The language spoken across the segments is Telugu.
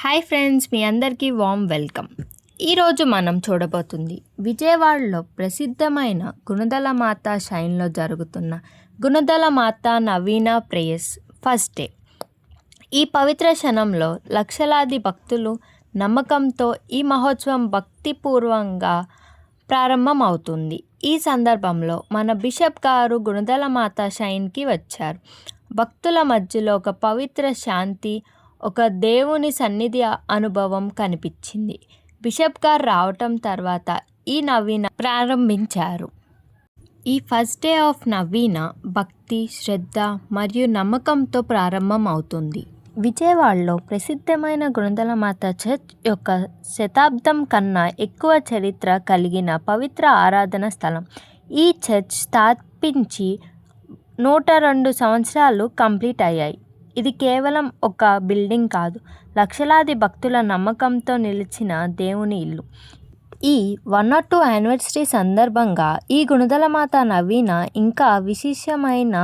హాయ్ ఫ్రెండ్స్, మీ అందరికీ వామ్ వెల్కమ్. ఈరోజు మనం చూడబోతుంది విజయవాడలో ప్రసిద్ధమైన గుణదల మాత షైన్లో జరుగుతున్న గుణదల మాత నవీన ప్రేయర్స్ ఫస్ట్ డే. ఈ పవిత్ర క్షణంలో లక్షలాది భక్తులు నమ్మకంతో ఈ మహోత్సవం భక్తిపూర్వంగా ప్రారంభమవుతుంది. ఈ సందర్భంలో మన బిషప్ గారు గుణదల మాత షైన్కి వచ్చారు. భక్తుల మధ్యలో ఒక పవిత్ర శాంతి, ఒక దేవుని సన్నిధి అనుభవం కనిపించింది. బిషప్ గారు రావటం తర్వాత ఈ నవీన ప్రారంభించారు. ఈ ఫస్ట్ డే ఆఫ్ నవీన భక్తి, శ్రద్ధ మరియు నమ్మకంతో ప్రారంభం అవుతుంది. విజయవాడలో ప్రసిద్ధమైన గుణదల మాత చర్చ్ యొక్క శతాబ్దం కన్నా ఎక్కువ చరిత్ర కలిగిన పవిత్ర ఆరాధన స్థలం. ఈ చర్చ్ స్థాపించి 102 సంవత్సరాలు కంప్లీట్ అయ్యాయి. ఇది కేవలం ఒక బిల్డింగ్ కాదు, లక్షలాది భక్తుల నమ్మకంతో నిలిచిన దేవుని ఇల్లు. ఈ 102 యానివర్సరీ సందర్భంగా ఈ గుణదల మాత నవీన ఇంకా విశేషమైన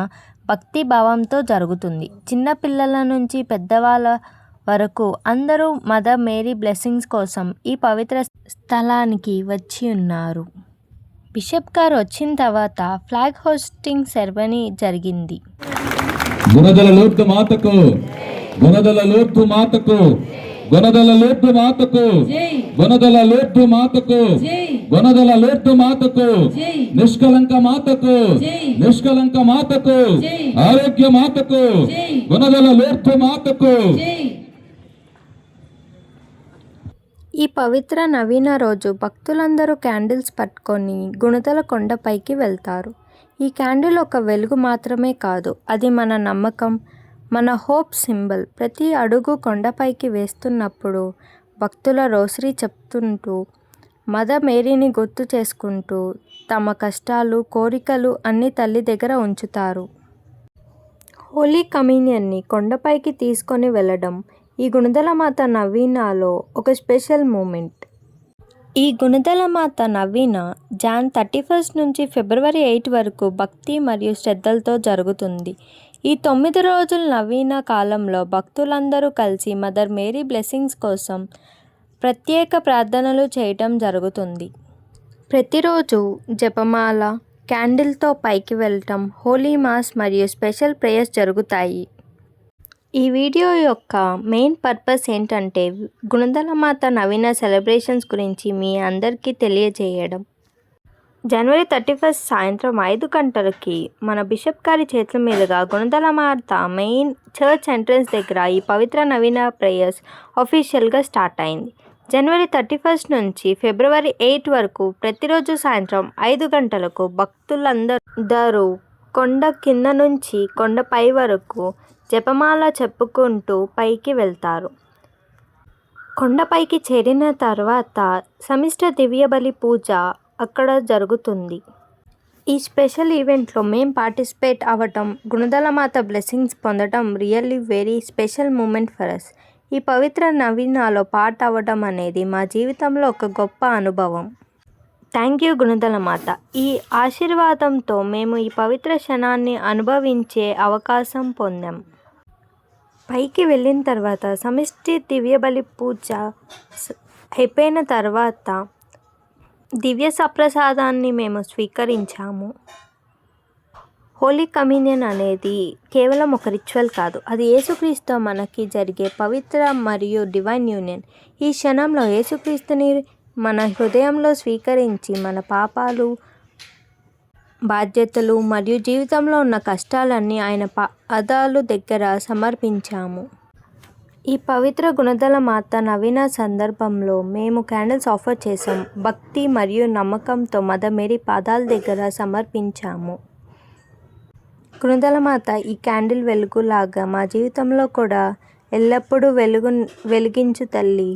భక్తి భావంతో జరుగుతుంది. చిన్నపిల్లల నుంచి పెద్దవాళ్ళ వరకు అందరూ మదర్ మేరీ బ్లెస్సింగ్స్ కోసం ఈ పవిత్ర స్థలానికి వచ్చి ఉన్నారు. బిషప్ గారు వచ్చిన తర్వాత ఫ్లాగ్ హోస్టింగ్ సెరమనీ జరిగింది. గుణదల లూర్దు మాతకు, గుణదల లూర్దు మాతకు, గుణదల లూర్దు మాతకు, గుణదల లూర్దు మాతకు, గుణదల లూర్దు మాతకు, నిష్కలంక మాతకు, నిష్కలంక మాతకు, ఆరోగ్య మాతకు, గుణదల లూర్దు మాతకు. ఈ పవిత్ర నవీన రోజు భక్తులందరూ క్యాండిల్స్ పట్టుకొని గుణదల కొండపైకి వెళ్తారు. ఈ క్యాండిల్ ఒక వెలుగు మాత్రమే కాదు, అది మన నమ్మకం, మన హోప్ సింబల్. ప్రతి అడుగు కొండపైకి వేస్తున్నప్పుడు భక్తుల రోసరీ చెప్తుంటూ, మదర్ మేరీని గుర్తు చేసుకుంటూ తమ కష్టాలు, కోరికలు అన్నీ తల్లి దగ్గర ఉంచుతారు. హోలీ కమ్యూనియన్ని కొండపైకి తీసుకొని వెళ్ళడం ఈ గుణదల మాత నవీనాలో ఒక స్పెషల్ మూమెంట్. ఈ గుణదల మాత నవీన జాన్ 31 నుంచి ఫిబ్రవరి 8 వరకు భక్తి మరియు శ్రద్ధలతో జరుగుతుంది. ఈ 9 రోజుల నవీన కాలంలో భక్తులందరూ కలిసి మదర్ మేరీ బ్లెస్సింగ్స్ కోసం ప్రత్యేక ప్రార్థనలు చేయటం జరుగుతుంది. ప్రతిరోజు జపమాల, క్యాండిల్తో పైకి వెళ్ళటం, హోలీ మాస్ మరియు స్పెషల్ ప్రేయర్స్ జరుగుతాయి. ఈ వీడియో యొక్క మెయిన్ పర్పస్ ఏంటంటే గుణదల మాత నవీన సెలబ్రేషన్స్ గురించి మీ అందరికీ తెలియజేయడం. జనవరి 31 సాయంత్రం 5 గంటలకి మన బిషప్ గారి చేతుల మీదుగా గుణదల మాత మెయిన్ చర్చ్ ఎంట్రన్స్ దగ్గర ఈ పవిత్ర నవీన ప్రేయర్స్ ఆఫీషియల్గా స్టార్ట్ అయింది. జనవరి 31 నుంచి ఫిబ్రవరి 8 వరకు ప్రతిరోజు సాయంత్రం 5 గంటలకు భక్తులందరూ కొండ కింద నుంచి కొండపై వరకు జపమాల చెప్పుకుంటూ పైకి వెళ్తారు. కొండపైకి చేరిన తర్వాత సమిష్ట దివ్య బలి పూజ అక్కడ జరుగుతుంది. ఈ స్పెషల్ ఈవెంట్లో మేము పార్టిసిపేట్ అవ్వటం, గుణదల మాత బ్లెస్సింగ్స్ పొందడం really very special moment for us. ఈ పవిత్ర నవీనాలో పార్ట్ అవ్వడం అనేది మా జీవితంలో ఒక గొప్ప అనుభవం. థ్యాంక్ యూ గుణదల మాత. ఈ ఆశీర్వాదంతో మేము ఈ పవిత్ర క్షణాన్ని అనుభవించే అవకాశం పొందాం. పైకి వెళ్ళిన తర్వాత సమిష్టి దివ్య బలి పూజ అయిపోయిన తర్వాత దివ్య సప్రసాదాన్ని మేము స్వీకరించాము. హోలీ కమ్యూనియన్ అనేది కేవలం ఒక రిచువల్ కాదు, అది యేసుక్రీస్తు మనకి జరిగే పవిత్ర మరియు డివైన్ యూనియన్. ఈ క్షణంలో యేసుక్రీస్తుని మన హృదయంలో స్వీకరించి మన పాపాలు, బాధ్యతలు మరియు జీవితంలో ఉన్న కష్టాలన్నీ ఆయన పాదాలు దగ్గర సమర్పించాము. ఈ పవిత్ర గుణదల మాత నవీన సందర్భంలో మేము క్యాండిల్స్ ఆఫర్ చేసాం. భక్తి మరియు నమ్మకంతో మదర్ మేరీ పాదాల దగ్గర సమర్పించాము. గుణదల మాత ఈ క్యాండిల్ వెలుగులాగా మా జీవితంలో కూడా ఎల్లప్పుడూ వెలిగించు తల్లి.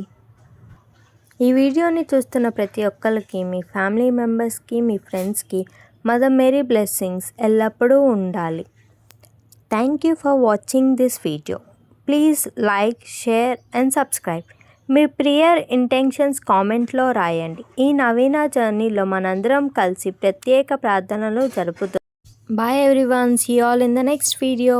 ఈ వీడియోని చూస్తున్న ప్రతి ఒక్కరికి, మీ ఫ్యామిలీ మెంబర్స్కి, మీ ఫ్రెండ్స్కి మదర్ మేరీ బ్లెస్సింగ్స్ ఎల్లప్పుడూ ఉండాలి. Thank you for watching this video. Please like, share and subscribe. మీ ప్రేయర్ ఇంటెన్షన్స్ కామెంట్లో రాయండి. ఈ నవీన జర్నీలో మనందరం కలిసి ప్రత్యేక ప్రార్థనలు జరుపుతాం. Bye everyone, see you all in the next video.